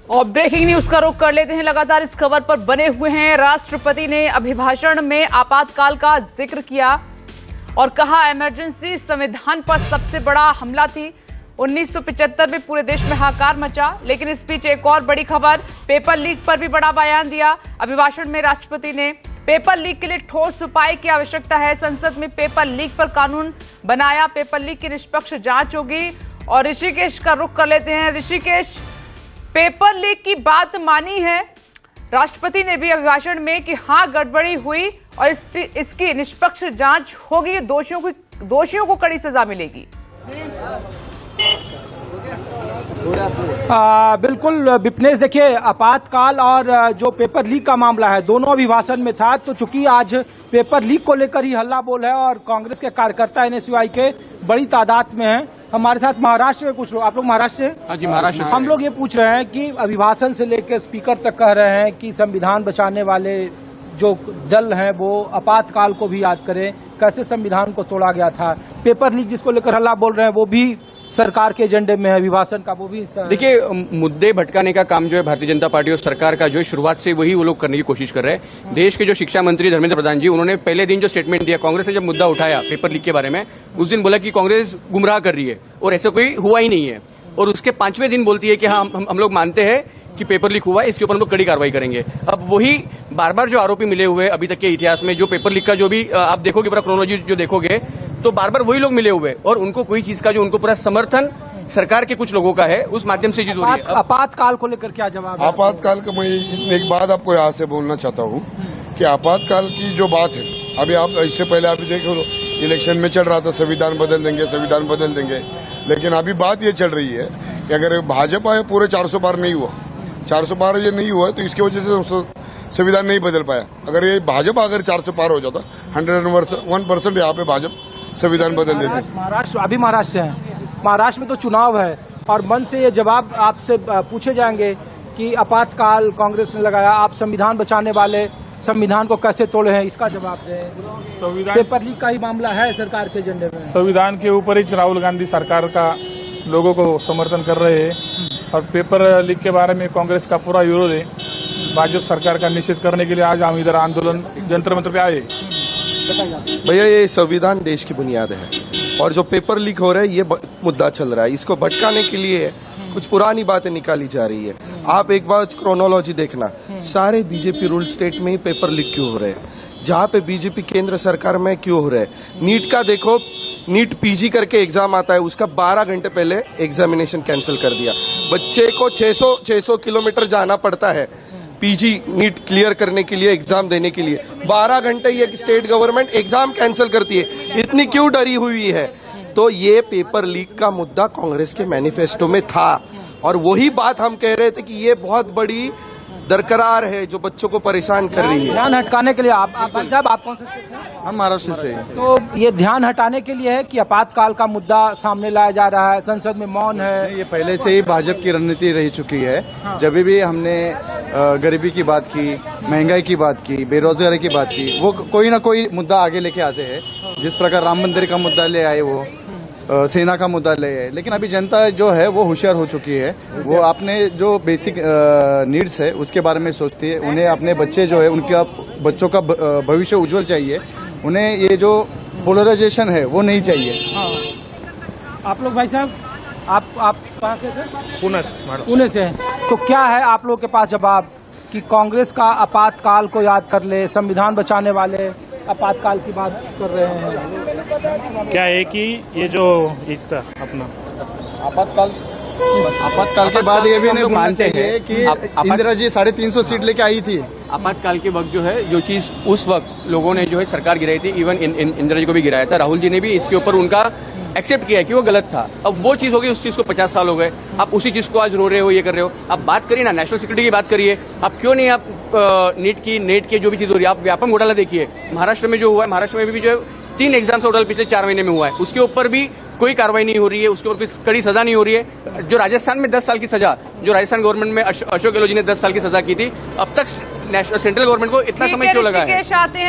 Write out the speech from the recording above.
और breaking news का रुख कर लेते हैं। लगातार इस खबर पर बने हुए हैं। राष्ट्रपति ने अभिभाषण में आपातकाल का जिक्र किया और कहा इमरजेंसी संविधान पर सबसे बड़ा हमला थी। 1975 में पूरे देश में हाहाकार मचा। लेकिन इस बीच एक और बड़ी खबर, पेपर लीक पर भी बड़ा बयान दिया। अभिभाषण में राष्ट्रपति ने पेपर लीक के लिए ठोस उपाय की आवश्यकता है। संसद में पेपर लीक पर कानून बनाया। पेपर लीक की निष्पक्ष जांच होगी। और ऋषिकेश का रुख कर लेते हैं। ऋषिकेश, पेपर लीक की बात मानी है राष्ट्रपति ने भी अभिभाषण में कि हाँ गड़बड़ी हुई और इसकी निष्पक्ष जांच होगी। दोषियों को कड़ी सजा मिलेगी। बिल्कुल विपनेश, देखिए आपातकाल और जो पेपर लीक का मामला है दोनों अभिभाषण में था। तो चूंकि आज पेपर लीक को लेकर ही हल्ला बोल है और कांग्रेस के कार्यकर्ता एनएसयूआई के बड़ी तादाद में हैं। हमारे साथ महाराष्ट्र के कुछ लोग, आप लोग महाराष्ट्र से? हाँ जी, महाराष्ट्र से। हम लोग ये पूछ रहे हैं कि अभिभाषण से लेकर स्पीकर तक कह रहे हैं कि संविधान बचाने वाले जो दल हैं वो आपातकाल को भी याद करें, कैसे संविधान को तोड़ा गया था। पेपर लीक जिसको लेकर हल्ला बोल रहे हैं वो भी सरकार के एजेंडे में है, अभिभाषण का वो भी। देखिए, मुद्दे भटकाने का काम जो है भारतीय जनता पार्टी और सरकार का जो है शुरुआत से वही वो लोग करने की कोशिश कर रहे हैं। देश के जो शिक्षा मंत्री धर्मेंद्र प्रधान जी, उन्होंने पहले दिन जो स्टेटमेंट दिया, कांग्रेस ने जब मुद्दा उठाया पेपर लीक के बारे में, उस दिन बोला कि कांग्रेस गुमराह कर रही है और ऐसा कोई हुआ ही नहीं है। और उसके 5वें दिन बोलती है कि हाँ हम लोग मानते हैं कि पेपर लीक हुआ है, इसके ऊपर हम लोग कड़ी कार्रवाई करेंगे। अब वही बार बार जो आरोपी मिले हुए अभी तक के इतिहास में, जो पेपर लीक का जो भी आप देखोगे, पूरा क्रोनोलॉजी जो देखोगे तो बार बार वही लोग मिले हुए और उनको कोई चीज का जो उनको पूरा समर्थन सरकार के कुछ लोगों का है, उस माध्यम से चीज हो रही है। आपातकाल को लेकर क्या जवाब है? आपातकाल का मैं एक बात आपको यहाँ से बोलना चाहता हूँ कि आपातकाल की जो बात है, अभी आप इससे पहले आप देखो इलेक्शन में चल रहा था संविधान बदल देंगे, संविधान बदल देंगे। लेकिन अभी बात ये चल रही है कि अगर भाजपा है पूरे 400 पार नहीं हुआ, 400 पार ये नहीं हुआ तो इसकी वजह से संविधान नहीं बदल पाया। अगर ये भाजपा अगर 400 पार हो जाता, 101% यहाँ पे भाजपा संविधान बदल देते। महाराष्ट्र, अभी महाराष्ट्र से हैं। महाराष्ट्र में तो चुनाव है और मन से ये जवाब आपसे पूछे जाएंगे कि आपातकाल कांग्रेस ने लगाया, आप संविधान बचाने वाले संविधान को कैसे तोड़े हैं, इसका जवाब दें। संविधान पेपर लीक का ही मामला है सरकार के एजेंडे में। संविधान के ऊपर ही राहुल गांधी सरकार का लोगों को समर्थन कर रहे हैं और पेपर लीक के बारे में कांग्रेस का पूरा विरोध है। भाजपा सरकार का निषेध करने के लिए आज हम इधर आंदोलन जंतर मंत्र पे आए। भैया, ये संविधान देश की बुनियाद है और जो पेपर लीक हो रहा है ये मुद्दा चल रहा है, इसको भटकाने के लिए कुछ पुरानी बातें निकाली जा रही है। आप एक बार क्रोनोलॉजी देखना, सारे बीजेपी रूल स्टेट में ही पेपर लीक क्यों हो रहे हैं, जहाँ पे बीजेपी केंद्र सरकार में क्यों हो रहे हैं। नीट का देखो, नीट पीजी करके एग्जाम आता है, उसका 12 घंटे पहले एग्जामिनेशन कैंसिल कर दिया। बच्चे को 600 किलोमीटर जाना पड़ता है पीजी नीट क्लियर करने के लिए, एग्जाम देने के लिए। 12 घंटे ये स्टेट गवर्नमेंट एग्जाम कैंसिल करती है। इतनी क्यों डरी हुई है? तो ये पेपर लीक का मुद्दा कांग्रेस के मैनिफेस्टो में था और वही बात हम कह रहे थे कि ये बहुत बड़ी दरकरार है जो बच्चों को परेशान कर रही है। ध्यान हटकाने के लिए आप साहब, आप कौन से स्टेट से? हम महाराष्ट्र से। तो ये ध्यान हटाने के लिए है कि आपातकाल का मुद्दा सामने लाया जा रहा है, संसद में मौन है। ये पहले से ही भाजपा की रणनीति रह चुकी है। जब भी हमने गरीबी की बात की, महंगाई की बात की, बेरोजगारी की बात की, वो कोई ना कोई मुद्दा आगे लेके आते हैं। जिस प्रकार राम मंदिर का मुद्दा ले आए, वो सेना का मुद्दा ले आए। लेकिन अभी जनता जो है वो होशियार हो चुकी है। वो अपने जो बेसिक नीड्स है उसके बारे में सोचती है। उन्हें अपने बच्चे जो है, उनके बच्चों का भविष्य उज्जवल चाहिए। उन्हें ये जो पोलराइजेशन है वो नहीं चाहिए। आप लोग भाई साहब, आप कहाँ से सर? पुणे से हैं। तो क्या है आप लोग के पास जवाब कि कांग्रेस का आपातकाल को याद कर ले, संविधान बचाने वाले आपातकाल की बात कर रहे हैं? क्या है कि ये जो इसका अपना आपातकाल के बाद ये भी नहीं मानते हैं कि इंदिरा जी 350 सीट लेके आई थी। आपातकाल के वक्त जो है, जो चीज उस वक्त लोगों ने जो है सरकार गिराई थी, इवन इंदिरा जी को भी गिराया था, राहुल जी ने भी इसके ऊपर उनका एक्सेप्ट किया कि वो गलत था। अब वो चीज हो गई, उस चीज को 50 साल हो गए, आप उसी चीज को आज रो रहे हो, ये कर रहे हो। आप बात करिए ना, नेशनल सिक्योरिटी की बात करिए। आप क्यों नहीं, आप नेट की जो भी चीज हो रही है, आप व्यापम घोटाला देखिए। महाराष्ट्र में जो हुआ है, महाराष्ट्र में भी जो है 3 एग्जाम्स टोटल पिछले 4 महीने में हुआ है, उसके ऊपर भी कोई कार्रवाई नहीं हो रही है, उसके ऊपर कोई कड़ी सजा नहीं हो रही है। जो राजस्थान में 10 साल की सजा, जो राजस्थान गवर्नमेंट में अशोक गहलोत जी ने 10 साल की सजा की थी, अब तक सेंट्रल गवर्नमेंट को इतना समय क्यों लगा है? ऋषिकेश आते हैं